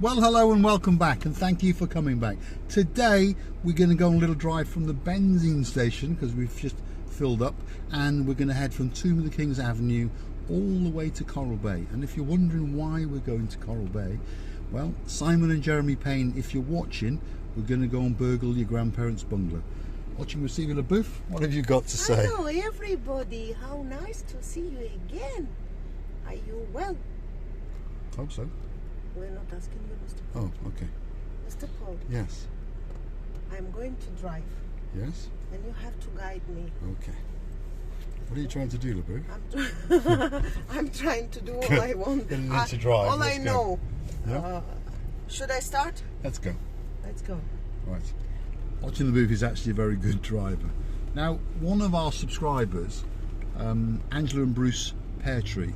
Well, hello and welcome back, and thank you for coming back. Today we're going to go on a little drive from the benzene station because we've just filled up, and we're going to head from Tomb of the Kings Avenue all the way to Coral Bay. And if you're wondering why we're going to Coral Bay, well, Simon and Jeremy Payne, if you're watching, we're going to go and burgle your grandparents' bungalow. Watching Receiving a Booth, what have you got to say? Hello everybody, how nice to see you again. Are you well? Hope so. We're not asking you, Mr. Paul. Oh, okay. Mr. Paul. Yes. I'm going to drive. Yes? And you have to guide me. Okay. What are you trying to do, LeBou? I'm trying to do all I want. Getting into drive. All I know. Yeah? Should I start? Let's go. Let's go. Right. Watching the Booth is actually a very good driver. Now, one of our subscribers, Angela and Bruce Peartree,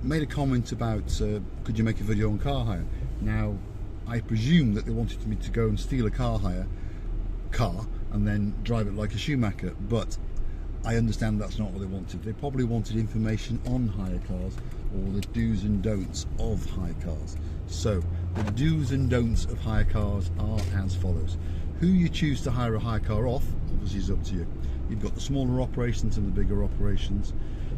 made a comment about could you make a video on car hire. Now, I presume that they wanted me to go and steal a car and then drive it like a Schumacher, but I understand that's not what they wanted. They probably wanted information on hire cars or the do's and don'ts of hire cars. So the do's and don'ts of hire cars are as follows. Who you choose to hire a hire car off obviously is up to you. You've got the smaller operations and the bigger operations.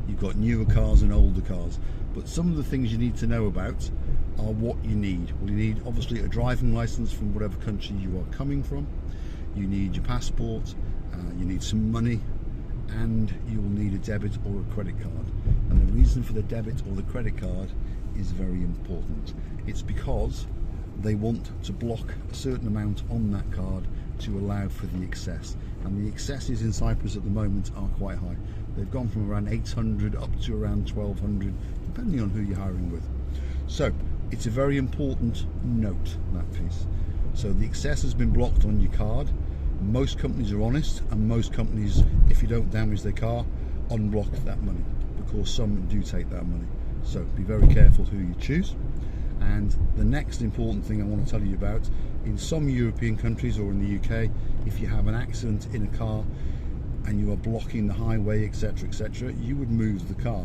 You've got newer cars and older cars. But some of the things you need to know about are what you need. Well, you need obviously a driving license from whatever country you are coming from. You need your passport, you need some money, and you will need a debit or a credit card. And the reason for the debit or the credit card is very important. It's because they want to block a certain amount on that card to allow for the excess. And the excesses in Cyprus at the moment are quite high. They've gone from around 800 up to around 1200, depending on who you're hiring with. So it's a very important note, that piece. So the excess has been blocked on your card. Most companies are honest, and most companies, if you don't damage their car, unblock that money, because some do take that money. So be very careful who you choose. And the next important thing I want to tell you about, in some European countries or in the UK, if you have an accident in a car and you are blocking the highway, etc., etc., you would move the car.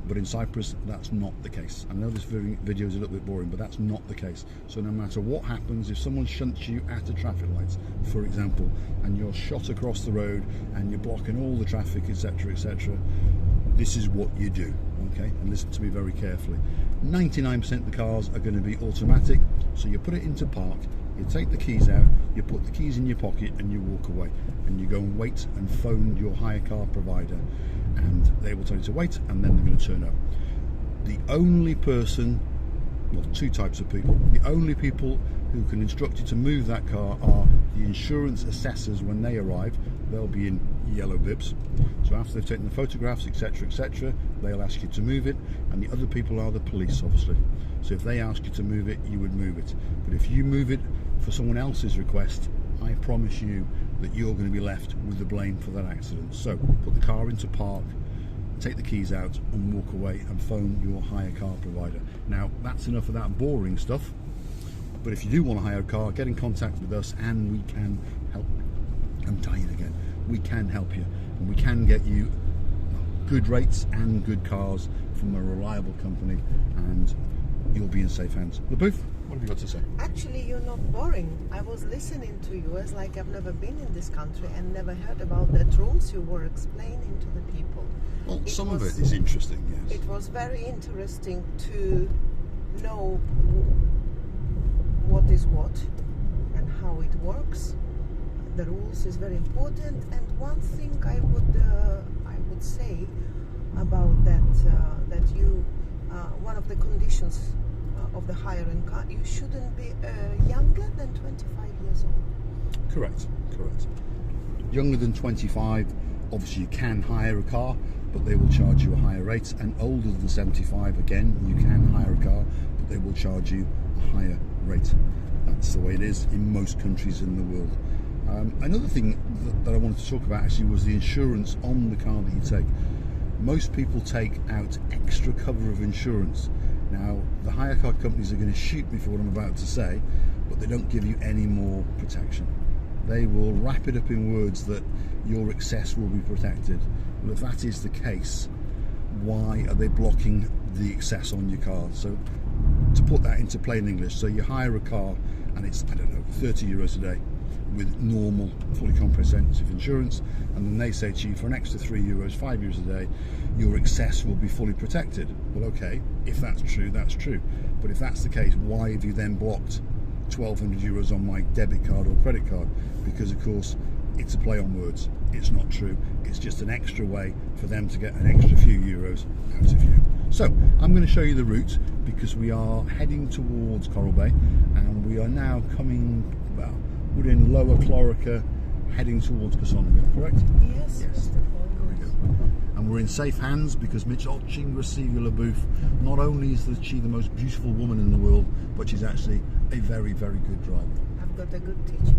But in Cyprus, that's not the case. I know this video is a little bit boring, but that's not the case. So no matter what happens, if someone shunts you at a traffic light, for example, and you're shot across the road and you're blocking all the traffic, etc., etc., this is what you do, okay? And listen to me very carefully. 99% of the cars are going to be automatic, so you put it into park, you take the keys out, you put the keys in your pocket, and you walk away. And you go and wait and phone your hire car provider, and they will tell you to wait, and then they're going to turn up. The only person, well, two types of people, the only people who can instruct you to move that car are the insurance assessors. When they arrive, they'll be in yellow bibs. So after they've taken the photographs, etc., etc., they'll ask you to move it, and the other people are the police, obviously. So if they ask you to move it, you would move it. But if you move it for someone else's request, I promise you that you're going to be left with the blame for that accident. So put the car into park, take the keys out, and walk away and phone your hire car provider. Now, that's enough of that boring stuff. But if you do want to hire a car, get in contact with us and we can help. I'm tired again. We can help you, and we can get you good rates and good cars from a reliable company, and you'll be in safe hands. The Booth, what have you got to say? Actually, you're not boring. I was listening to you as like I've never been in this country and never heard about the rules you were explaining to the people. Well, some of it is interesting, yes. It was very interesting to know what is what and how it works. The rules is very important, and one thing I would say about that you one of the conditions of the hiring car, you shouldn't be younger than 25 years old. Correct. Younger than 25, obviously you can hire a car, but they will charge you a higher rate, and older than 75, again, you can hire a car, but they will charge you a higher rate. That's the way it is in most countries in the world. Another thing that I wanted to talk about actually was the insurance on the car that you take. Most people take out extra cover of insurance. Now, the hire car companies are going to shoot me for what I'm about to say, but they don't give you any more protection. They will wrap it up in words that your excess will be protected. Well, if that is the case, why are they blocking the excess on your car? So to put that into plain English, so you hire a car and it's, I don't know, 30 euros a day with normal, fully comprehensive insurance, and then they say to you, for an extra 3 euros, 5 euros a day, your excess will be fully protected. Well, okay, if that's true, that's true. But if that's the case, why have you then blocked 1,200 euros on my debit card or credit card? Because, of course, it's a play on words. It's not true. It's just an extra way for them to get an extra few euros out of you. So I'm going to show you the route, because we are heading towards Coral Bay, and we are now coming, well, we're in Lower Clorica, heading towards Cassonica, correct? Yes. Yes. Very good. And we're in safe hands, because Mitch Chingrasiva LaBouffe, not only is she the most beautiful woman in the world, but she's actually a very, very good driver. I've got a good teacher.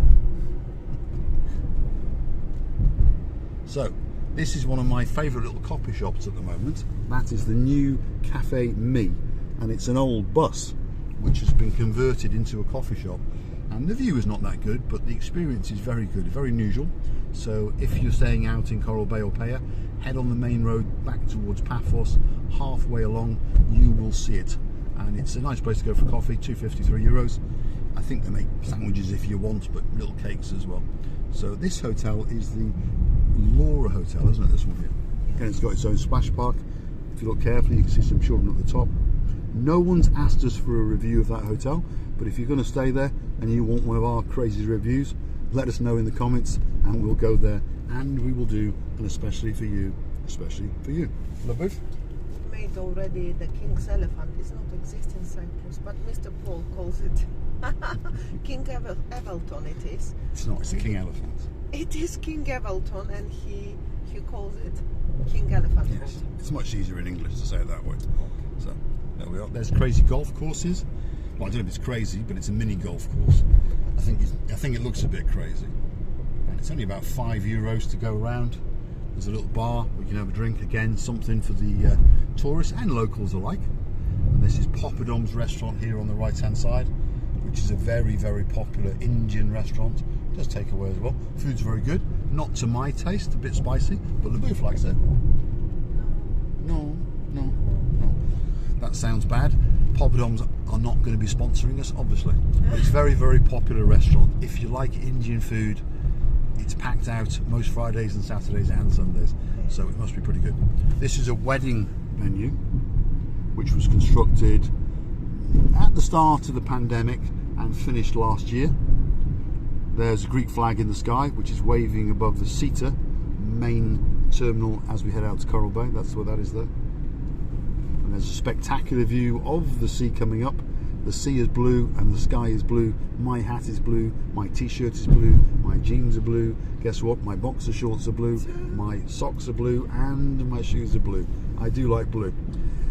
So, this is one of my favourite little coffee shops at the moment. That is the new Cafe Me, and it's an old bus which has been converted into a coffee shop. And the view is not that good, but the experience is very good, very unusual. So if you're staying out in Coral Bay or Peyia, head on the main road back towards Paphos. Halfway along, you will see it. And it's a nice place to go for coffee, 2.53 euros. I think they make sandwiches if you want, but little cakes as well. So this hotel is the Laura Hotel, isn't it, this one here? And it's got its own splash park. If you look carefully, you can see some children at the top. No one's asked us for a review of that hotel, but if you're going to stay there and you want one of our crazy reviews, let us know in the comments and we'll go there, and we will do an especially for you. LaBouffe? Made already the King's Elephant. It's not exist in Cyprus, but Mr. Paul calls it King Evelton. It is. It's not, it's the King Elephant. It is King Evelton, and he calls it King Elephant. Yes, it's much easier in English to say it that way. So there we are. There's crazy golf courses. Well, I don't know if it's crazy, but it's a mini golf course. I think it looks a bit crazy, and it's only about 5 euros to go around. There's a little bar where you can have a drink. Again, something for the tourists and locals alike. And this is Poppadom's restaurant here on the right-hand side, which is a very, very popular Indian restaurant. It does takeaway as well. Food's very good. Not to my taste, a bit spicy, but LaBouffe likes it. No. That sounds bad. Poppadom's are not going to be sponsoring us, obviously. But it's a very, very popular restaurant. If you like Indian food, it's packed out most Fridays and Saturdays and Sundays. So it must be pretty good. This is a wedding venue, which was constructed at the start of the pandemic and finished last year. There's a Greek flag in the sky, which is waving above the CETA main terminal as we head out to Coral Bay. That's what that is there. And there's a spectacular view of the sea coming up. The sea is blue and the sky is blue. My hat is blue, my t-shirt is blue, my jeans are blue. Guess what? My boxer shorts are blue, my socks are blue, and my shoes are blue. I do like blue.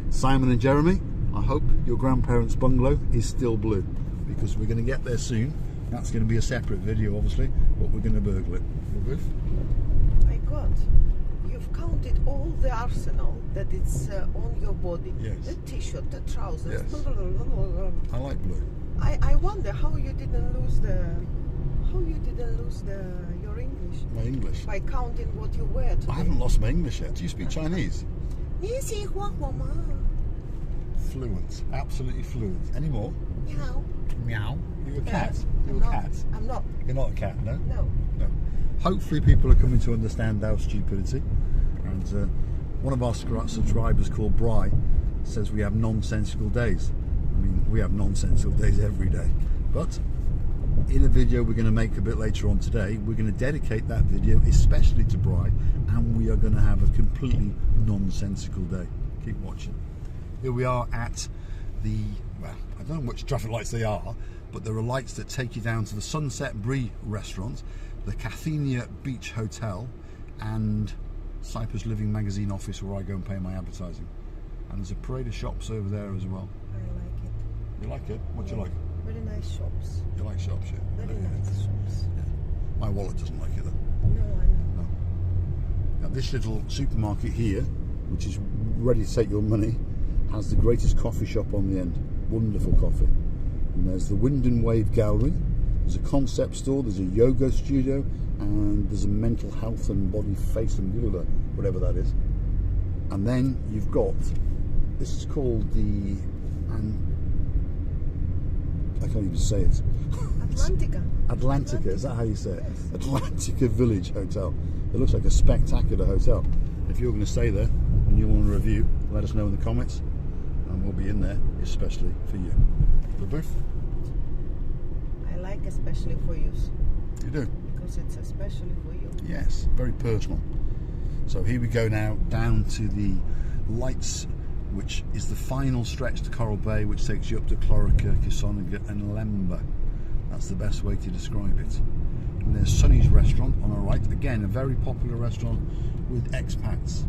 Simon and Jeremy, I hope your grandparents' bungalow is still blue, because we're going to get there soon. That's going to be a separate video, obviously, but we're going to burgle it. My God, you've counted all the arsenal that it's on your body. Yes. The t-shirt, the trousers. Yes. I like blue. I wonder how you didn't lose your English. My English? By counting what you wear today. I haven't lost my English yet. Do you speak Chinese? Fluent. Absolutely fluent. Any more? Meow. Meow. You a cat? I'm You're a not. cat? I'm not. You're not a cat, no? No. No. Hopefully people are coming to understand our stupidity. And one of our subscribers called Bry says we have nonsensical days. I mean, we have nonsensical days every day. But in a video we're going to make a bit later on today, we're going to dedicate that video especially to Bry, and we are going to have a completely nonsensical day. Keep watching. Here we are at the, well, I don't know which traffic lights they are, but there are lights that take you down to the Sunset Brie restaurant, the Cathenia Beach Hotel, and Cyprus Living magazine office where I go and pay my advertising. And there's a parade of shops over there as well. I like it. You like it? What do you like? Very nice shops. You like shops, yeah? Very nice shops. Yeah. My wallet doesn't like it though. No, I know. No. Now this little supermarket here, which is ready to take your money, has the greatest coffee shop on the end. Wonderful coffee. And there's the Wind and Wave Gallery. There's a concept store, there's a yoga studio, and there's a mental health and body face and whatever that is. And then you've got, this is called the I can't even say it. Atlantica. Is that how you say it? Yes. Atlantica Village Hotel. It looks like a spectacular hotel. If you're going to stay there and you want a review, let us know in the comments, and we'll be in there especially for you. The booth? I like especially for you. You do? Because it's especially for you. Yes, very personal. So here we go now down to the lights, which is the final stretch to Coral Bay, which takes you up to Clorica, Kissonaga and Lemba. That's the best way to describe it. And there's Sonny's restaurant on our right. Again, a very popular restaurant with expats,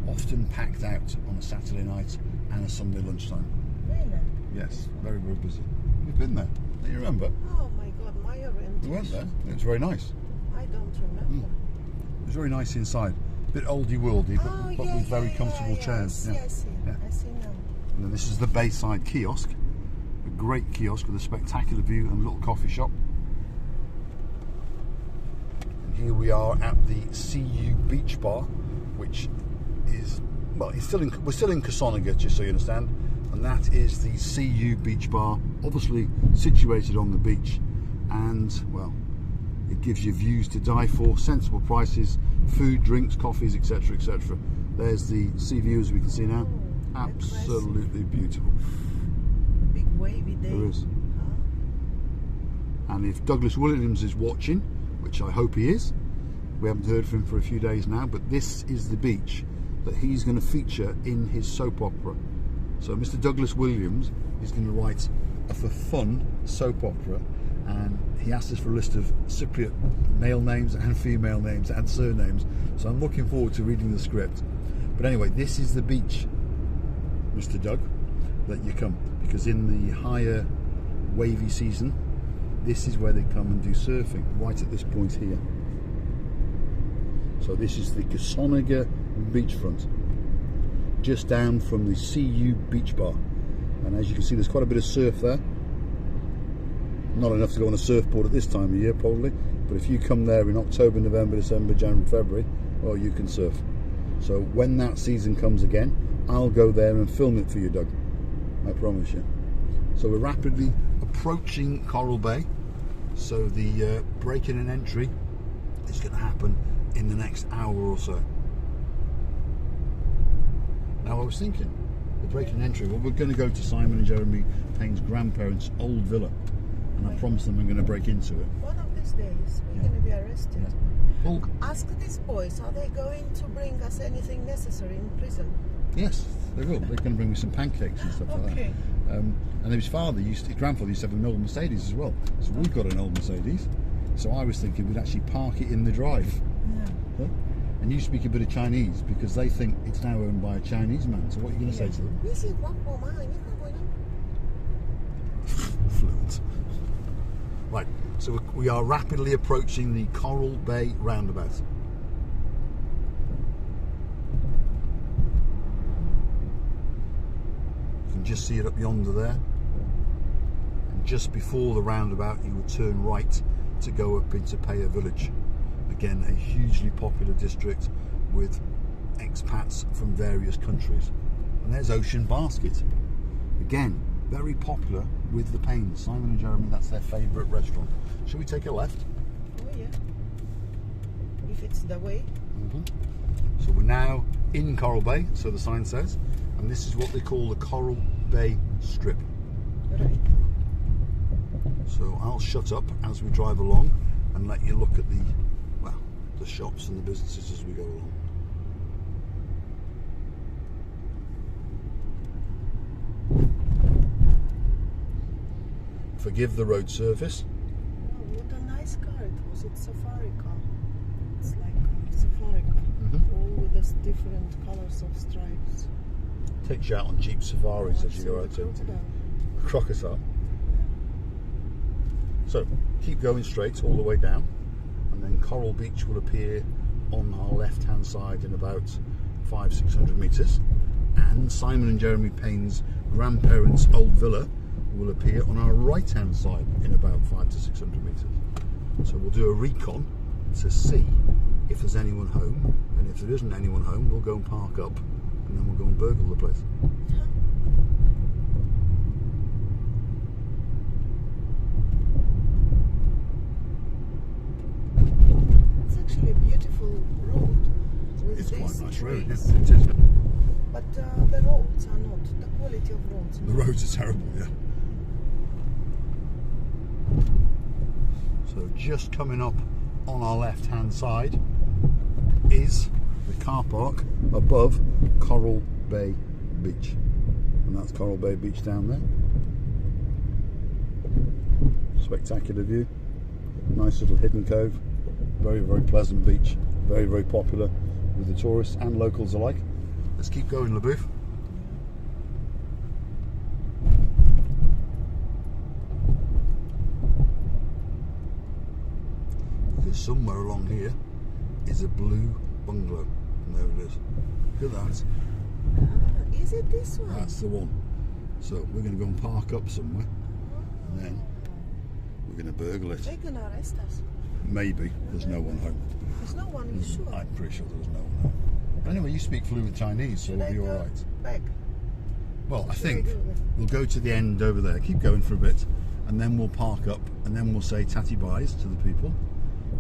often packed out on a Saturday night and a Sunday lunchtime. Really? Yes, very, very busy. We've been there. Do you remember? Oh my God, my orientation. We went there. It was very nice. I don't remember. It was very nice inside. A bit oldie-worldy, but with very comfortable chairs. I see. Yeah. I see now. And then this is the Bayside kiosk. A great kiosk with a spectacular view and a little coffee shop. And here we are at the CU Beach Bar, which is, well, we're still in Kissonaga, just so you understand. And that is the CU Beach Bar, obviously situated on the beach. And, well, it gives you views to die for, sensible prices, food, drinks, coffees, etc, etc. There's the sea view, as we can see now. Absolutely beautiful. Big wavy day. There is. And if Douglas Williams is watching, which I hope he is, we haven't heard from him for a few days now, but this is the beach that he's going to feature in his soap opera. So Mr. Douglas Williams is going to write a for fun soap opera, and he asked us for a list of Cypriot male names and female names and surnames, so I'm looking forward to reading the script. But anyway, this is the beach, Mr. Doug, that you come, because in the higher wavy season, this is where they come and do surfing, right at this point here. So this is the Kissonaga Beachfront, just down from the CU Beach Bar. And as you can see, there's quite a bit of surf there. Not enough to go on a surfboard at this time of year, probably, but if you come there in October, November, December, January, February, well, you can surf. So when that season comes again, I'll go there and film it for you, Doug. I promise you. So we're rapidly approaching Coral Bay. So the break-in and entry is going to happen in the next hour or so. Now I was thinking, the break-in and entry, well, we're going to go to Simon and Jeremy Payne's grandparents' old villa. And I promised them I'm going to break into it. One of these days, we're going to be arrested. Yeah. Well, ask these boys, are they going to bring us anything necessary in prison? Yes, they will. They're going to bring me some pancakes and stuff like that. And his grandfather used to have an old Mercedes as well. So we've got an old Mercedes. So I was thinking we'd actually park it in the drive. Yeah. Huh? And you speak a bit of Chinese because they think it's now owned by a Chinese man. So what are you going to say to them? Fluent. Right, so we are rapidly approaching the Coral Bay roundabout. You can just see it up yonder there. And just before the roundabout, you would turn right to go up into Peyia Village. Again, a hugely popular district with expats from various countries. And there's Ocean Basket. Again, very popular with the Paynes. Simon and Jeremy, that's their favourite restaurant. Shall we take a left? Oh yeah. If it's the way. So we're now in Coral Bay, so the sign says, and this is what they call the Coral Bay Strip. Right. So I'll shut up as we drive along and let you look at the shops and the businesses as we go along. Forgive the road surface. Wow, what a nice car it was. It's a safari car. It's like a safari car. All with those different colors of stripes. Takes you out on Jeep safaris as you go out to Crocodile. So keep going straight all the way down, and then Coral Beach will appear on our left hand side in about 500-600 metres, and Simon and Jeremy Payne's grandparents' old villa will appear on our right hand side in about 500 to 600 metres. So we'll do a recon to see if there's anyone home, and if there isn't anyone home, we'll go and park up, and then we'll go and burgle the place. Yes. It is. But the roads are not. The quality of roads. The roads are terrible, yeah. So just coming up on our left-hand side is the car park above Coral Bay Beach. And that's Coral Bay Beach down there. Spectacular view. Nice little hidden cove. Very, very pleasant beach. Very, very popular with the tourists and locals alike. Let's keep going, LaBouffe. Because somewhere along here is a blue bungalow. And there it is. Look at that. Is it this one? That's the one. So we're going to go and park up somewhere. And then we're going to burgle it. They're going to arrest us. Maybe. There's no one home. There's no one, are you sure? I'm pretty sure there's no one home. Anyway, you speak fluent Chinese, so it'll be all right. Back. Well, I think we'll go to the end over there, keep going for a bit, and then we'll park up, and then we'll say tatty byes to the people,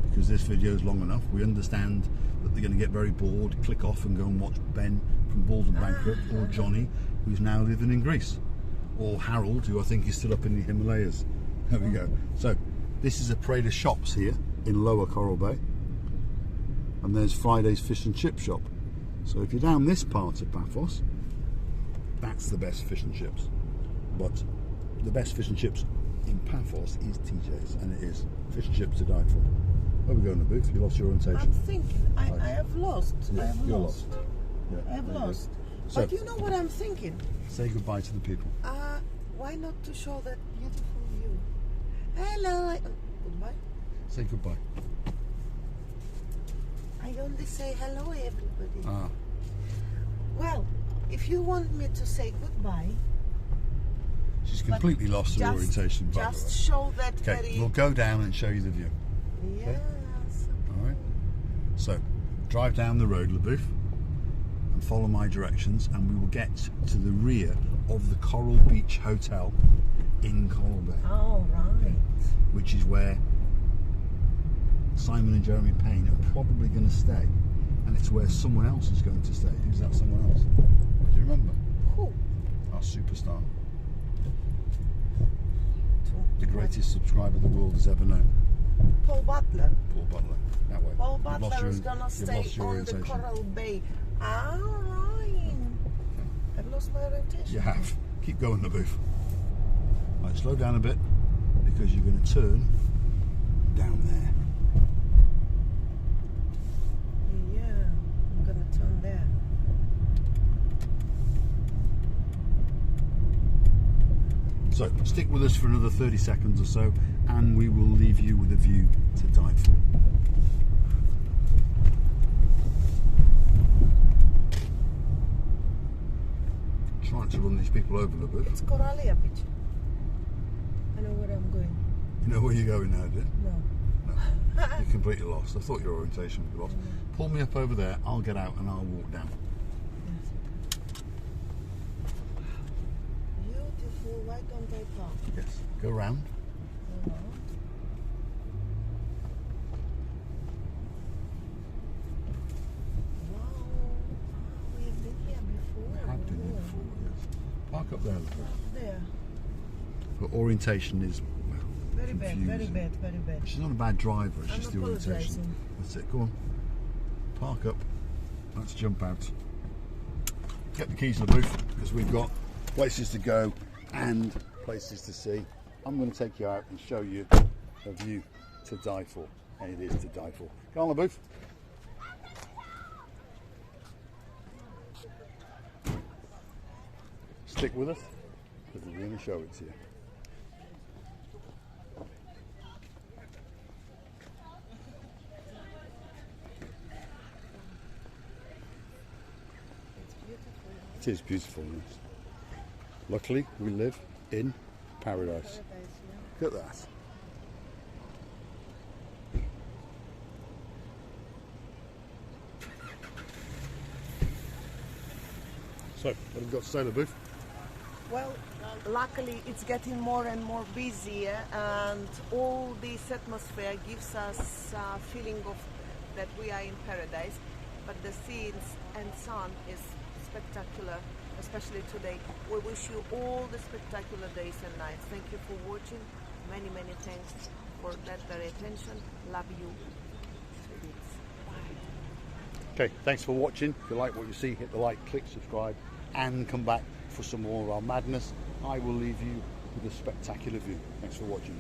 because this video is long enough. We understand that they're going to get very bored, click off and go and watch Ben from Bald and Bankrupt, or Johnny, who's now living in Greece, or Harold, who I think is still up in the Himalayas. There we go. So, this is a parade of shops here in Lower Coral Bay, and there's Friday's fish and chip shop. So if you're down this part of Paphos, that's the best fish and chips. But the best fish and chips in Paphos is TJ's, and it is fish and chips to die for. Where are we going, the booth? You lost your orientation. I'm thinking. I have lost. Yeah, I have you're lost. Yeah, I have there you go. lost. So, But you know what I'm thinking? say goodbye to the people. Why not to show that beautiful view? Hello. Goodbye. Say goodbye. I only say hello, everybody. Ah, Well, if you want me to say goodbye, she's completely lost her orientation, by the way. just show that Okay, very. we'll go down and show you the view. Yes. All right. So, drive down the road, LaBouffe, and follow my directions, and we will get to the rear of the Coral Beach Hotel in Coral Bay, All right. which is where Simon and Jeremy Payne are probably going to stay, and it's where someone else is going to stay. Who's that someone else? Do you remember? Who? Our superstar, the greatest subscriber the world has ever known. Paul Butler. Paul Butler. That way. Paul You've Butler lost is your- gonna you've stay lost your on the orientation. Coral Bay. All right. I've lost my orientation. You have. Keep going, LaBouffe. Right, slow down a bit, because you're going to turn down there. Yeah, I'm gonna turn there. So stick with us for another 30 seconds or so, and we will leave you with a view to die for. Trying to run these people over, LaBouffe. It's Coral Bay Beach. I know where I'm going. You know where you're going now, dude? No. No. You're completely lost. I thought your orientation was lost. Pull me up over there, I'll get out and I'll walk down. Yes. Beautiful. Why don't I park? Yes. Go round. Wow. We've been here before. I've been here before, yes. Park up there, LaBouffe. There. But orientation is, well, Very bad, very confusing. bad, very bad. She's not a bad driver, it's I'm just the orientation. apologising. That's it, go on. Park up. Let's jump out. Get the keys to the booth, because we've got places to go and places to see. I'm going to take you out and show you a view to die for. And it is to die for. Go on, the booth. Stick with us, because we're going to show it to you. It is beautiful, yes. Luckily, we live in paradise. Look at that. So, what have you got to say, LaBouffe? Well, luckily it's getting more and more busy, and all this atmosphere gives us a feeling of that we are in paradise. but the scenes and sun is spectacular, especially today. We wish you all the spectacular days and nights. Thank you for watching. Many thanks for that very attention. Love you. Bye. Okay, thanks for watching. If you like what you see, hit the like, click subscribe, and come back for some more of our madness. I will leave you with a spectacular view. Thanks for watching.